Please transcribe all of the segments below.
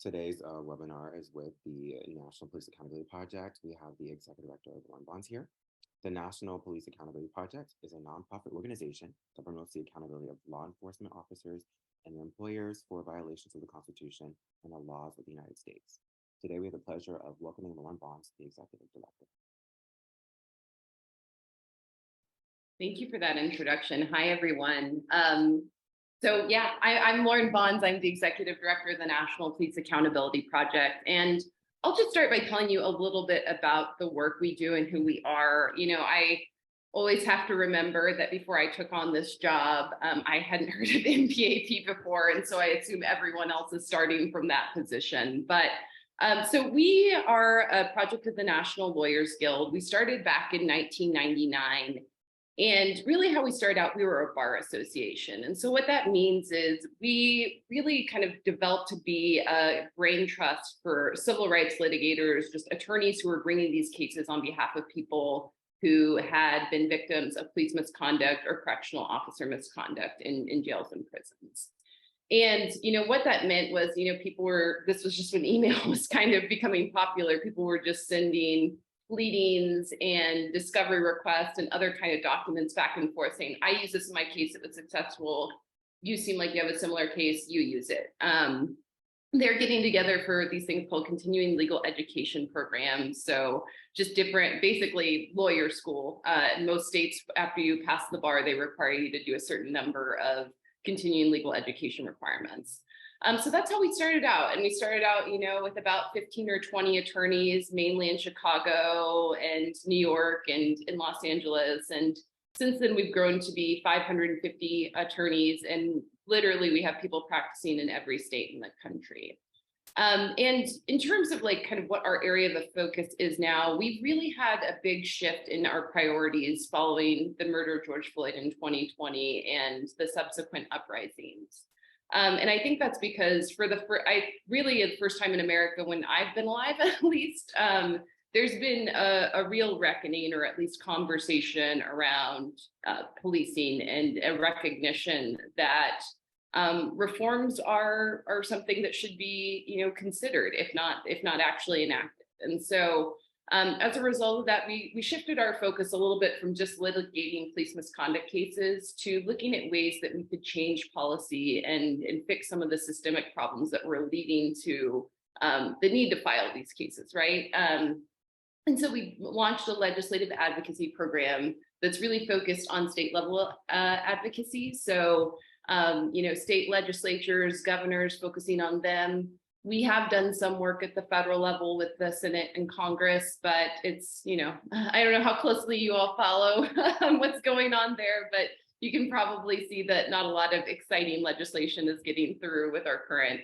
Today's webinar is with the National Police Accountability Project. We have the Executive Director of Lauren Bonds here. The National Police Accountability Project is a nonprofit organization that promotes the accountability of law enforcement officers and their employers for violations of the Constitution and the laws of the United States. Today, we have the pleasure of welcoming Lauren Bonds, the Executive Director. Thank you for that introduction. Hi, everyone. I'm Lauren Bonds. I'm the Executive Director of the National Police Accountability Project. And I'll just start by telling you a little bit about the work we do and who we are. I always have to remember that before I took on this job, I hadn't heard of NPAP before. And so I assume everyone else is starting from that position. So we are a project of the National Lawyers Guild. We started back in 1999. And really how we started out, we were a bar association. And so what that means is we really kind of developed to be a brain trust for civil rights litigators, just attorneys who were bringing these cases on behalf of people who had been victims of police misconduct or correctional officer misconduct in jails and prisons. And, what that meant was, this was just when email was kind of becoming popular. People were just sending pleadings and discovery requests and other kind of documents back and forth saying, I use this in my case, it was successful. You seem like you have a similar case, you use it. They're getting together for these things called continuing legal education programs. So just different, basically lawyer school. In most states, after you pass the bar, they require you to do a certain number of continuing legal education requirements. So that's how we started out. And we started out, with about 15 or 20 attorneys, mainly in Chicago and New York and in Los Angeles. And since then, we've grown to be 550 attorneys. And literally, we have people practicing in every state in the country. And in terms of kind of what our area of focus is now, we've really had a big shift in our priorities following the murder of George Floyd in 2020 and the subsequent uprisings. And I think that's because the first time in America when I've been alive, at least, there's been a real reckoning or at least conversation around policing and a recognition that reforms are something that should be, considered, if not actually enacted. And so as a result of that, we shifted our focus a little bit from just litigating police misconduct cases to looking at ways that we could change policy and fix some of the systemic problems that were leading to the need to file these cases, right? And so we launched a legislative advocacy program that's really focused on state level advocacy. So, state legislatures, governors, focusing on them. We have done some work at the federal level with the Senate and Congress, but it's, I don't know how closely you all follow what's going on there, but you can probably see that not a lot of exciting legislation is getting through with our current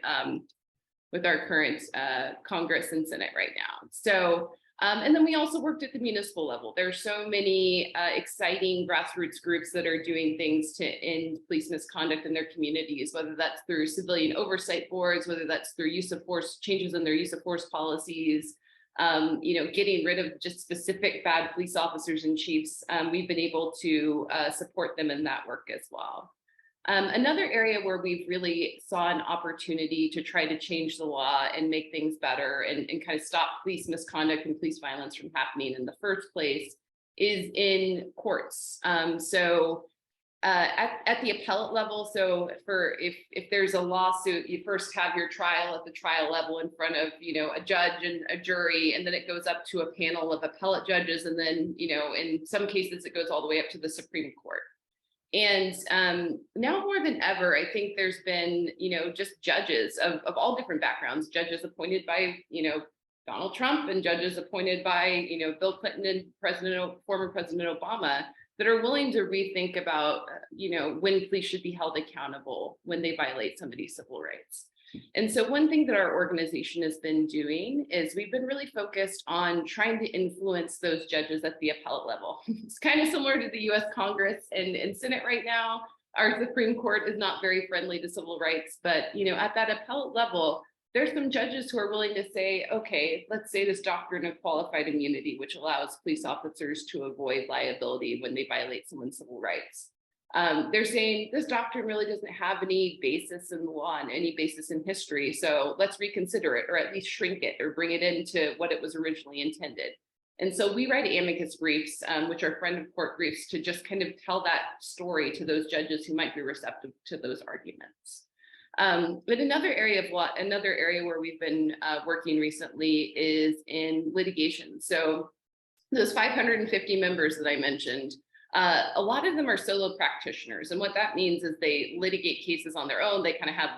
Congress and Senate right now. So, and then we also worked at the municipal level. There are so many exciting grassroots groups that are doing things to end police misconduct in their communities, whether that's through civilian oversight boards, whether that's through use of force, changes in their use of force policies, getting rid of just specific bad police officers and chiefs. We've been able to support them in that work as well. Another area where we've really saw an opportunity to try to change the law and make things better and kind of stop police misconduct and police violence from happening in the first place is in courts. At the appellate level, so if there's a lawsuit, you first have your trial at the trial level in front of a judge and a jury, and then it goes up to a panel of appellate judges, and then in some cases it goes all the way up to the Supreme Court. And now more than ever, I think there's been, just judges of all different backgrounds, judges appointed by, Donald Trump and judges appointed by, Bill Clinton and former President Obama that are willing to rethink about, when police should be held accountable when they violate somebody's civil rights. And so one thing that our organization has been doing is we've been really focused on trying to influence those judges at the appellate level. It's kind of similar to the US Congress and Senate right now. Our Supreme Court is not very friendly to civil rights, but at that appellate level, there's some judges who are willing to say, okay, let's say this doctrine of qualified immunity, which allows police officers to avoid liability when they violate someone's civil rights. They're saying this doctrine really doesn't have any basis in the law and any basis in history. So let's reconsider it, or at least shrink it or bring it into what it was originally intended. And so we write amicus briefs, which are friend of court briefs, to just kind of tell that story to those judges who might be receptive to those arguments. But another area of law, another area where we've been working recently is in litigation. So those 550 members that I mentioned, a lot of them are solo practitioners. And what that means is they litigate cases on their own. They kind of have,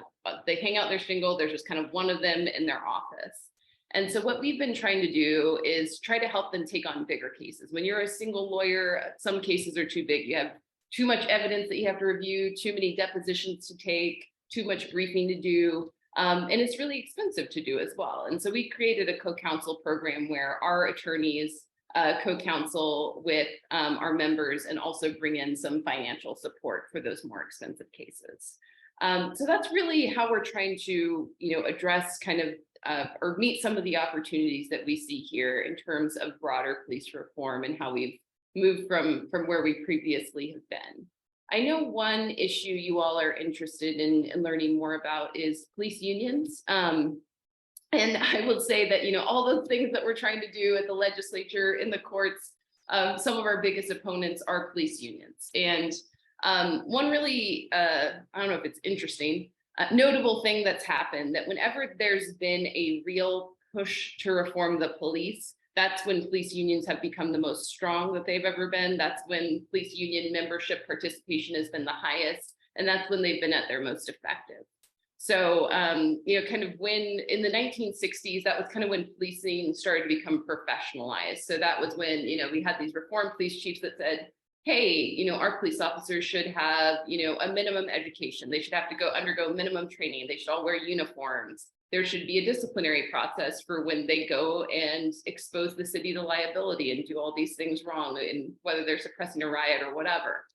they hang out their shingle. There's just kind of one of them in their office. And so what we've been trying to do is try to help them take on bigger cases. When you're a single lawyer, some cases are too big. You have too much evidence that you have to review, too many depositions to take, too much briefing to do. And it's really expensive to do as well. And so we created a co-counsel program where our attorneys co-counsel with our members and also bring in some financial support for those more expensive cases. So that's really how we're trying to, address kind of or meet some of the opportunities that we see here in terms of broader police reform and how we've moved from where we previously have been. I know one issue you all are interested in learning more about is police unions. And I will say that, all those things that we're trying to do at the legislature, in the courts, some of our biggest opponents are police unions. And one really, I don't know if it's interesting, notable thing that's happened, that whenever there's been a real push to reform the police, that's when police unions have become the most strong that they've ever been. That's when police union membership participation has been the highest, and that's when they've been at their most effective. So, kind of when in the 1960s, that was kind of when policing started to become professionalized. So that was when, we had these reform police chiefs that said, hey, our police officers should have, a minimum education. They should have to undergo minimum training. They should all wear uniforms. There should be a disciplinary process for when they go and expose the city to liability and do all these things wrong, and whether they're suppressing a riot or whatever.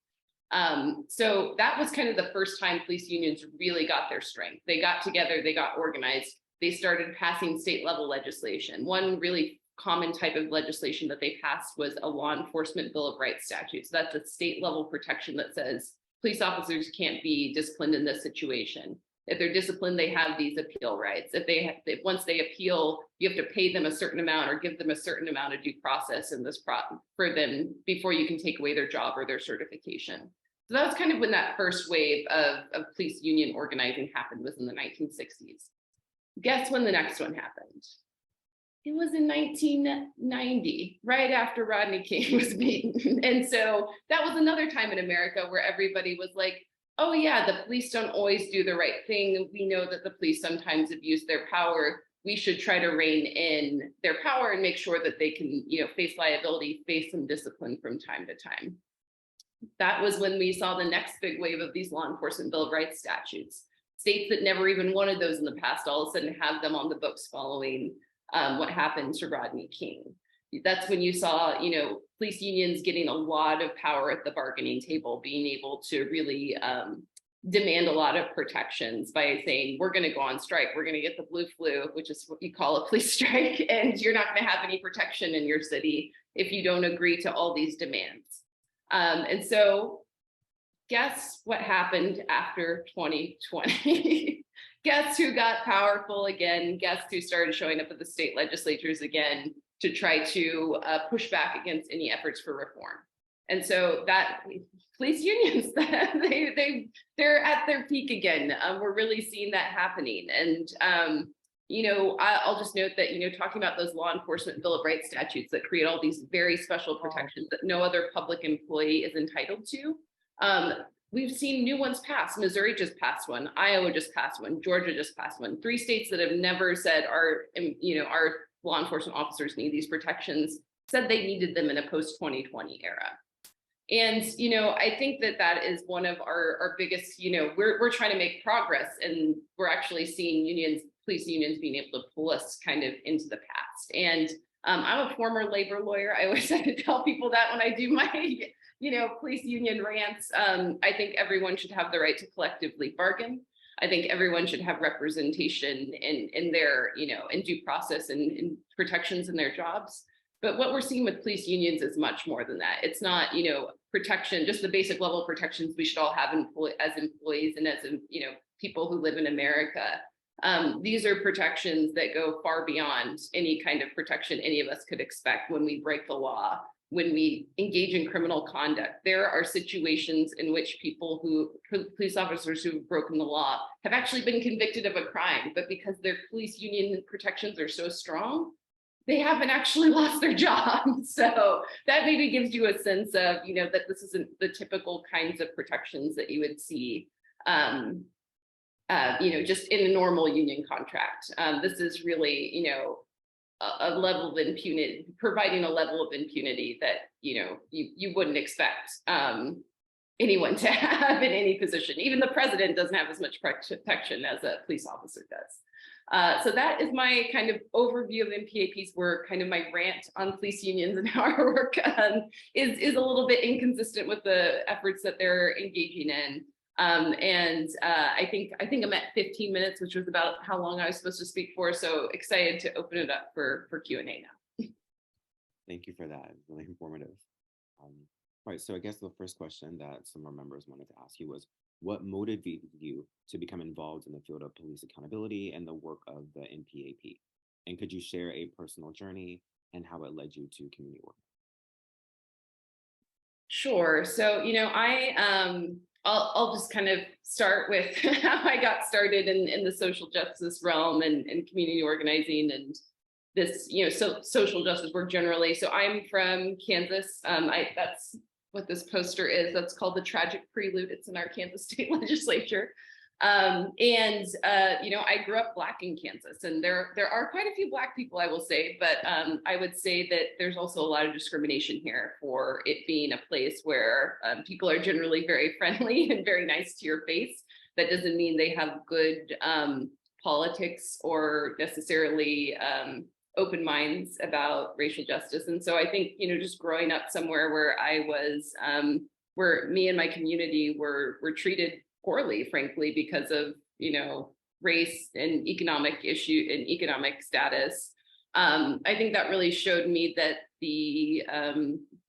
So that was kind of the first time police unions really got their strength. They got together, they got organized, they started passing state level legislation. One really common type of legislation that they passed was a law enforcement bill of rights statute. So that's a state level protection that says police officers can't be disciplined in this situation. If they're disciplined, they have these appeal rights. Once they appeal, you have to pay them a certain amount or give them a certain amount of due process in this for them before you can take away their job or their certification. So that was kind of when that first wave of police union organizing happened, was in the 1960s. Guess when the next one happened? It was in 1990, right after Rodney King was beaten. And so that was another time in America where everybody was like, oh yeah, the police don't always do the right thing. We know that the police sometimes abuse their power. We should try to rein in their power and make sure that they can, face liability, face some discipline from time to time. That was when we saw the next big wave of these law enforcement Bill of Rights statutes. States that never even wanted those in the past, all of a sudden have them on the books following what happened to Rodney King. That's when you saw, police unions getting a lot of power at the bargaining table, being able to really demand a lot of protections by saying, we're going to go on strike. We're going to get the blue flu, which is what you call a police strike, and you're not going to have any protection in your city if you don't agree to all these demands. And so guess what happened after 2020? Guess who got powerful again? Guess who started showing up at the state legislatures again to try to push back against any efforts for reform? And so that police unions, they're at their peak again. We're really seeing that happening. And I'll just note that, talking about those law enforcement Bill of Rights statutes that create all these very special protections that no other public employee is entitled to. We've seen new ones pass. Missouri just passed one. Iowa just passed one. Georgia just passed one. 3 states that have never said our law enforcement officers need these protections said they needed them in a post-2020 era. And, I think that is one of our biggest, we're trying to make progress, and we're actually seeing police unions being able to pull us kind of into the past. And I'm a former labor lawyer. I always have to tell people that when I do my, police union rants. I think everyone should have the right to collectively bargain. I think everyone should have representation in their, in due process and protections in their jobs. But what we're seeing with police unions is much more than that. It's not, protection, just the basic level of protections we should all have as employees and as, people who live in America. These are protections that go far beyond any kind of protection any of us could expect when we break the law, when we engage in criminal conduct. There are situations in which police officers who've broken the law have actually been convicted of a crime, but because their police union protections are so strong, they haven't actually lost their job. So that maybe gives you a sense of, that this isn't the typical kinds of protections that you would see, just in a normal union contract. This is really, a level of impunity, providing a level of impunity that, you wouldn't expect anyone to have in any position. Even the president doesn't have as much protection as a police officer does. So that is my kind of overview of MPAP's work. Kind of my rant on police unions and how our work is a little bit inconsistent with the efforts that they're engaging in. I think I'm at 15 minutes, which was about how long I was supposed to speak for. So excited to open it up for Q&A now. Thank you for that. Really informative. All right, so I guess the first question that some of our members wanted to ask you was, what motivated you to become involved in the field of police accountability and the work of the MPAP? And could you share a personal journey and how it led you to community work? Sure. So, I'll just kind of start with how I got started in the social justice realm and community organizing and this, social justice work generally. So I'm from Kansas. That's what this poster is. That's called The Tragic Prelude. It's in our Kansas state legislature. I grew up Black in Kansas, and there are quite a few Black people, I will say, but I would say that there's also a lot of discrimination here for it being a place where people are generally very friendly and very nice to your face. That doesn't mean they have good politics or necessarily open minds about racial justice. And so I think, just growing up somewhere where I was, where me and my community were treated poorly, frankly, because of, race and economic issue and economic status. I think that really showed me that the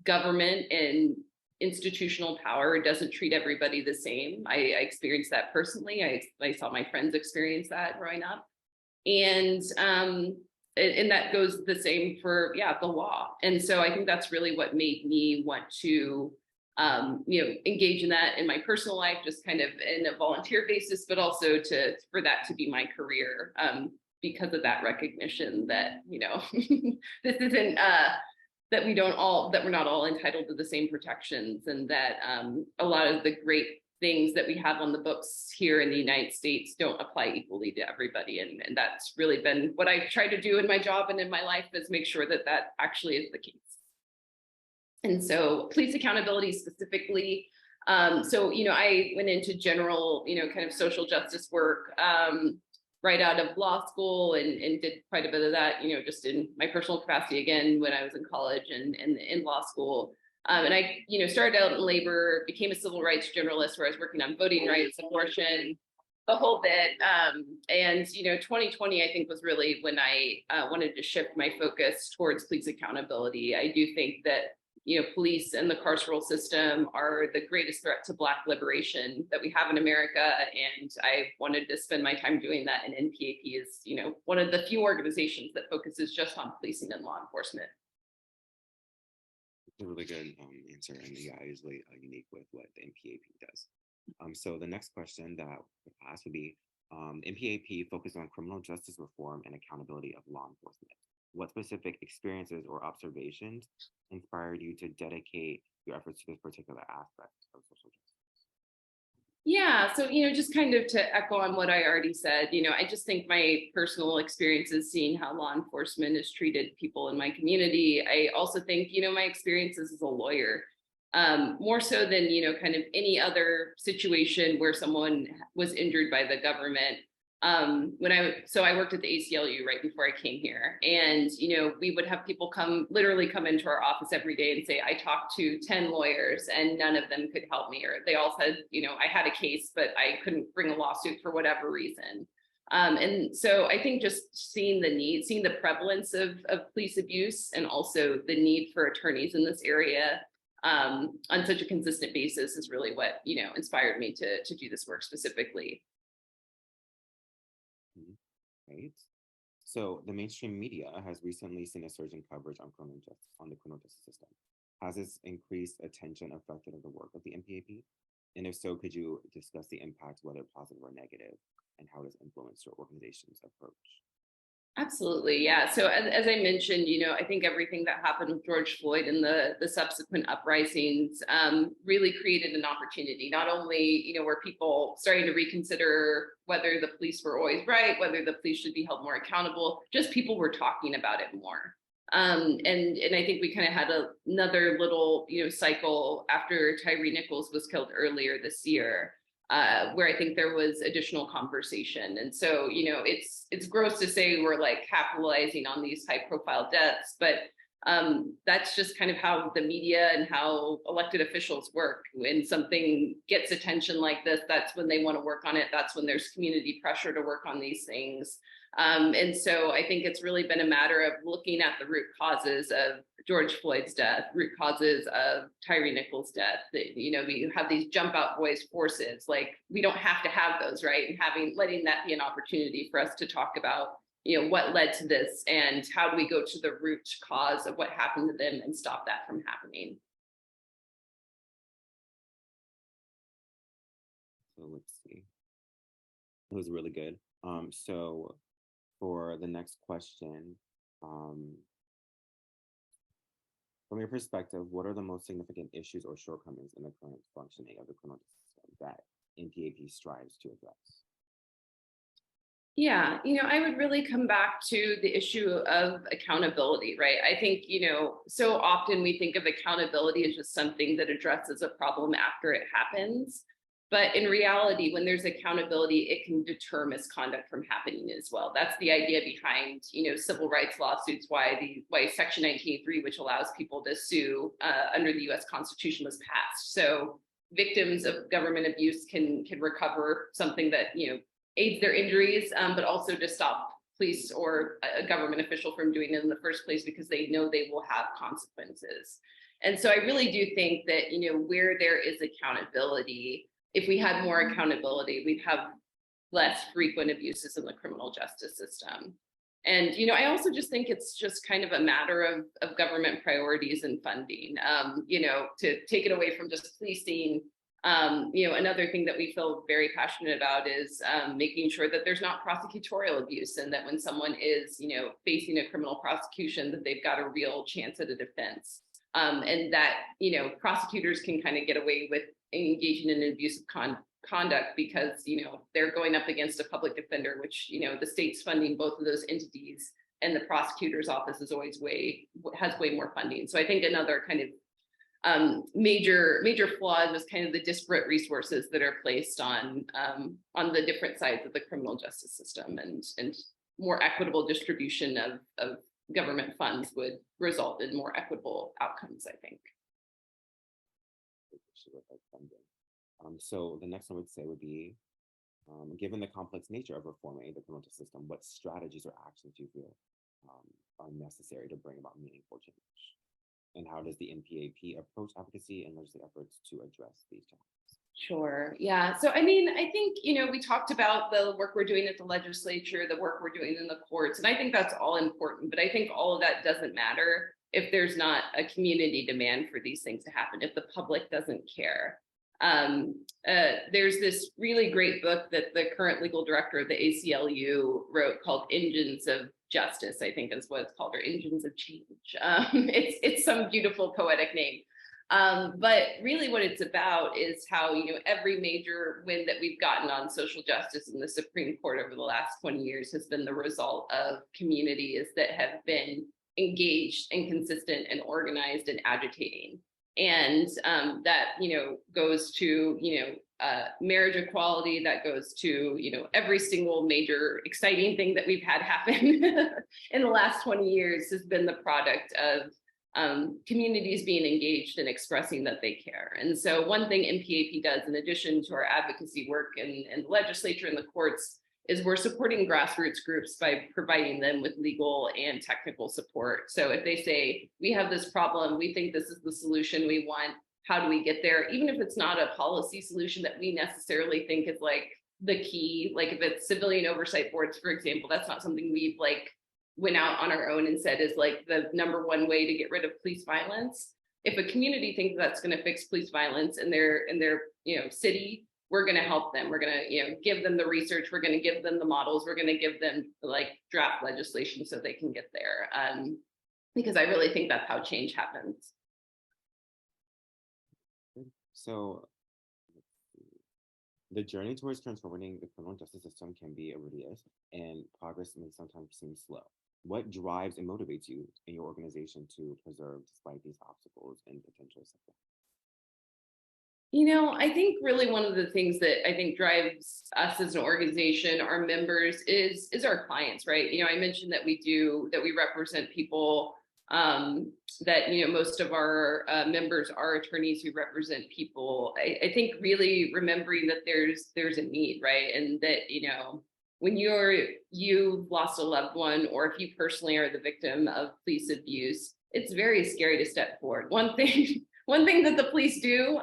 government and institutional power doesn't treat everybody the same. I experienced that personally. I saw my friends experience that growing up. And that goes the same for, the law. And so I think that's really what made me want to engage in that in my personal life, just kind of in a volunteer basis, but also for that to be my career, because of that recognition that, this isn't, that we're not all entitled to the same protections, and that a lot of the great things that we have on the books here in the United States don't apply equally to everybody. And that's really been what I try to do in my job and in my life, is make sure that that actually is the case. And so police accountability specifically, I went into general, kind of social justice work right out of law school, and did quite a bit of that, just in my personal capacity again when I was in college and in law school. And I, started out in labor, became a civil rights generalist where I was working on voting rights, abortion, the whole bit. 2020, I think, was really when I wanted to shift my focus towards police accountability. I do think that police and the carceral system are the greatest threat to Black liberation that we have in America. And I wanted to spend my time doing that. And NPAP is, one of the few organizations that focuses just on policing and law enforcement. It's a really good answer, and is really unique with what the MPAP does. So the next question that I would ask would be, MPAP focused on criminal justice reform and accountability of law enforcement. What specific experiences or observations inspired you to dedicate your efforts to this particular aspect of social justice? Yeah, so, just kind of to echo on what I already said, I just think my personal experiences seeing how law enforcement has treated people in my community. I also think, my experiences as a lawyer, more so than, kind of any other situation where someone was injured by the government. I worked at the ACLU right before I came here, and we would have people literally come into our office every day and say, I talked to 10 lawyers and none of them could help me, or they all said, I had a case but I couldn't bring a lawsuit for whatever reason. And so I think just seeing the need, seeing the prevalence of police abuse, and also the need for attorneys in this area on such a consistent basis is really what, inspired me to do this work specifically. Mhm. Right. So the mainstream media has recently seen a surge in coverage on the criminal justice system. Has this increased attention affected the work of the MPAP? And if so, could you discuss the impact, whether positive or negative, and how it has influenced your organization's approach? Absolutely, yeah. So as I mentioned, I think everything that happened with George Floyd and the subsequent uprisings really created an opportunity. Not only, were people starting to reconsider whether the police were always right, whether the police should be held more accountable, just people were talking about it more. And I think we kind of had another little, cycle after Tyree Nichols was killed earlier this year, where I think there was additional conversation. And so, it's gross to say we're like capitalizing on these high profile deaths, but that's just kind of how the media and how elected officials work. When something gets attention like this, that's when they want to work on it. That's when there's community pressure to work on these things. And so I think it's really been a matter of looking at the root causes of George Floyd's death, root causes of Tyree Nichols' death. That, we have these jump out boys forces. Like, we don't have to have those, right? And letting that be an opportunity for us to talk about, what led to this and how do we go to the root cause of what happened to them and stop that from happening. So let's see. It was really good. So for the next question, um, from your perspective, what are the most significant issues or shortcomings in the current functioning of the criminal justice system that NPAP strives to address? Yeah, I would really come back to the issue of accountability, right? I think, so often we think of accountability as just something that addresses a problem after it happens. But in reality, when there's accountability, it can deter misconduct from happening as well. That's the idea behind, civil rights lawsuits, why Section 1983, which allows people to sue under the US Constitution, was passed. So victims of government abuse can recover something that, aids their injuries, but also to stop police or a government official from doing it in the first place, because they know they will have consequences. And so I really do think that, where there is accountability, if we had more accountability, we'd have less frequent abuses in the criminal justice system. And, I also just think it's just kind of a matter of government priorities and funding, to take it away from just policing. Another thing that we feel very passionate about is making sure that there's not prosecutorial abuse, and that when someone is, facing a criminal prosecution, that they've got a real chance at a defense. And that, prosecutors can kind of get away with engaging in abusive conduct because, they're going up against a public defender, which, the state's funding both of those entities, and the prosecutor's office is has way more funding. So I think another kind of major flaw is kind of the disparate resources that are placed on the different sides of the criminal justice system, and more equitable distribution of government funds would result in more equitable outcomes, I think. So the next one would be, given the complex nature of reforming the criminal justice system, what strategies or actions do you feel are necessary to bring about meaningful change? And how does the NPAP approach advocacy and legislative efforts to address these challenges? Sure. Yeah. So, I mean, I think, we talked about the work we're doing at the legislature, the work we're doing in the courts, and I think that's all important. But I think all of that doesn't matter if there's not a community demand for these things to happen, if the public doesn't care. There's this really great book that the current legal director of the ACLU wrote called Engines of Justice, I think is what it's called, or Engines of Change. It's some beautiful poetic name. But really what it's about is how, every major win that we've gotten on social justice in the Supreme Court over the last 20 years has been the result of communities that have been engaged and consistent and organized and agitating. And that, goes to, marriage equality, that goes to, every single major exciting thing that we've had happen in the last 20 years has been the product of communities being engaged and expressing that they care. And so one thing NPAP does, in addition to our advocacy work in the legislature and the courts, is we're supporting grassroots groups by providing them with legal and technical support. So if they say, we have this problem, we think this is the solution we want, how do we get there? Even if it's not a policy solution that we necessarily think is like the key, like if it's civilian oversight boards, for example, that's not something we've like went out on our own and said is like the number one way to get rid of police violence. If a community thinks that's going to fix police violence in their city, we're going to help them. We're going to give them the research. We're going to give them the models. We're going to give them like draft legislation so they can get there. Because I really think that's how change happens. So the journey towards transforming the criminal justice system can be arduous, and progress may sometimes seem slow. What drives and motivates you in your organization to persevere despite these obstacles and potential setbacks? I think really one of the things that I think drives us as an organization, our members, is our clients, right? I mentioned that we represent people, that most of our members are attorneys who represent people. I think really remembering that there's a need, right? And that when you've lost a loved one, or if you personally are the victim of police abuse, it's very scary to step forward. One thing that the police do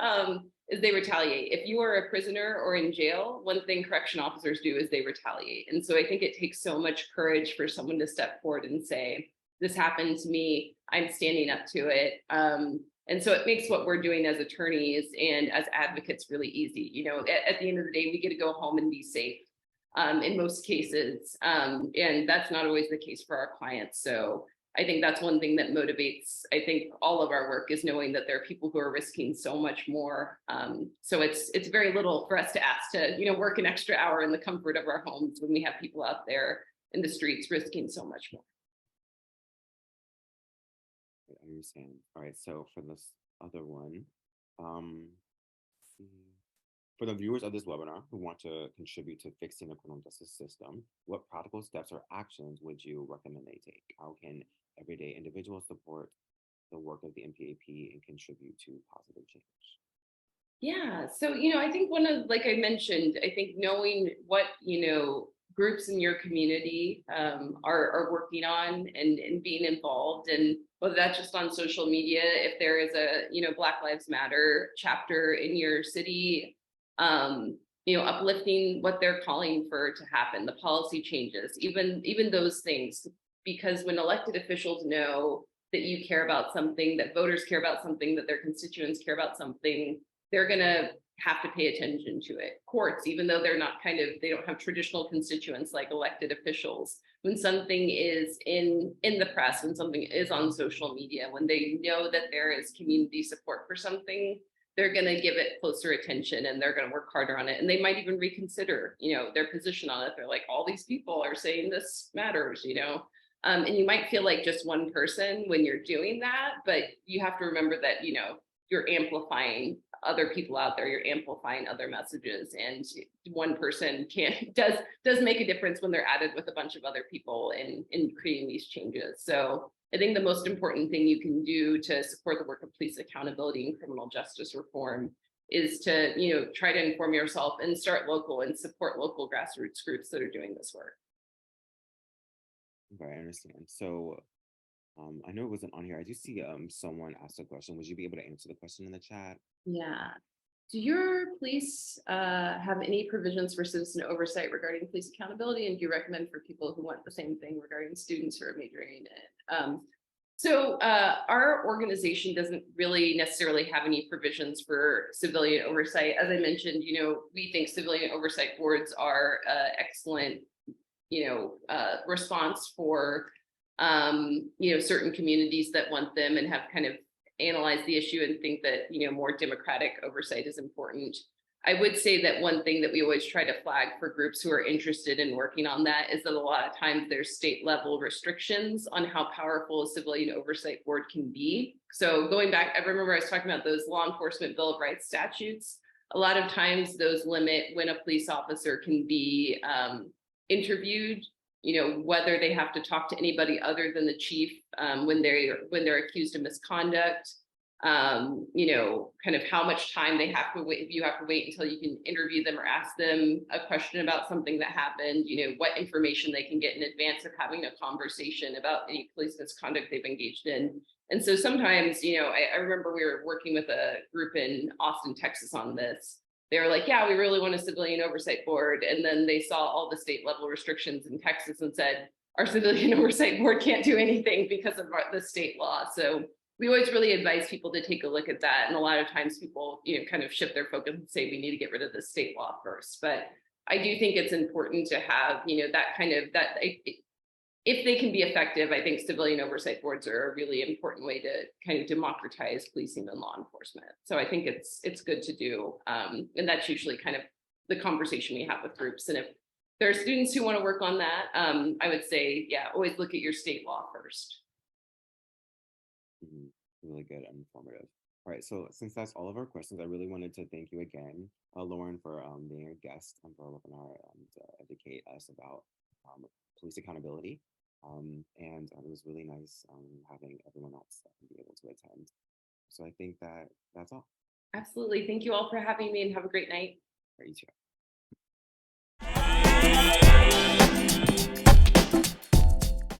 is they retaliate. If you are a prisoner or in jail, one thing correction officers do is they retaliate. And so I think it takes so much courage for someone to step forward and say, this happened to me, I'm standing up to it. And so it makes what we're doing as attorneys and as advocates really easy. At the end of the day, we get to go home and be safe in most cases. And that's not always the case for our clients. So I think that's one thing that motivates, I think, all of our work, is knowing that there are people who are risking so much more. So it's very little for us to ask to, work an extra hour in the comfort of our homes when we have people out there in the streets risking so much more. I understand. All right, so for this other one, let's see. For the viewers of this webinar who want to contribute to fixing the criminal justice system, what practical steps or actions would you recommend they take? How can everyday individuals support the work of the MPAP and contribute to positive change? Yeah, so I think like I mentioned, I think knowing what groups in your community are working on and being involved, and whether that's just on social media, if there is a Black Lives Matter chapter in your city, uplifting what they're calling for to happen, the policy changes, even those things, because when elected officials know that you care about something, that voters care about something, that their constituents care about something, they're going to have to pay attention to it. Courts, even though they're not they don't have traditional constituents like elected officials, when something is in the press, when something is on social media, when they know that there is community support for something, they're going to give it closer attention and they're going to work harder on it. And they might even reconsider, their position on it. They're like, all these people are saying this matters, and you might feel like just one person when you're doing that, but you have to remember that, you're amplifying other people out there, you're amplifying other messages, and one person does make a difference when they're added with a bunch of other people in creating these changes. So I think the most important thing you can do to support the work of police accountability and criminal justice reform is to, try to inform yourself and start local and support local grassroots groups that are doing this work. Okay, I understand. So I know it wasn't on here. I do see someone asked a question. Would you be able to answer the question in the chat? Yeah. Do your police have any provisions for citizen oversight regarding police accountability? And do you recommend for people who want the same thing regarding students who are majoring in it? So our organization doesn't really necessarily have any provisions for civilian oversight. As I mentioned, we think civilian oversight boards are excellent, response for certain communities that want them and have kind of analyzed the issue and think that more democratic oversight is important. I would say that one thing that we always try to flag for groups who are interested in working on that is that a lot of times there's state level restrictions on how powerful a civilian oversight board can be. So going back, I remember I was talking about those law enforcement Bill of Rights statutes. A lot of times those limit when a police officer can be interviewed, whether they have to talk to anybody other than the chief when they're accused of misconduct. kind of how much time they have to wait, if you have to wait until you can interview them or ask them a question about something that happened, what information they can get in advance of having a conversation about any police misconduct they've engaged in. And so sometimes, I remember we were working with a group in Austin, Texas on this. They were like, yeah, we really want a civilian oversight board. And then they saw all the state level restrictions in Texas and said, our civilian oversight board can't do anything because of the state law. So we always really advise people to take a look at that. And a lot of times people, kind of shift their focus and say, we need to get rid of the state law first. But I do think it's important to have, that kind of, if they can be effective, I think civilian oversight boards are a really important way to kind of democratize policing and law enforcement. So I think it's good to do. And that's usually kind of the conversation we have with groups. And if there are students who want to work on that, I would say, yeah, always look at your state law first. Really good and informative. All right, so since that's all of our questions, I really wanted to thank you again, Lauren, for being a guest on our webinar to educate us about police accountability. And it was really nice having everyone else be able to attend. So I think that's all. Absolutely. Thank you all for having me and have a great night. All right, you too.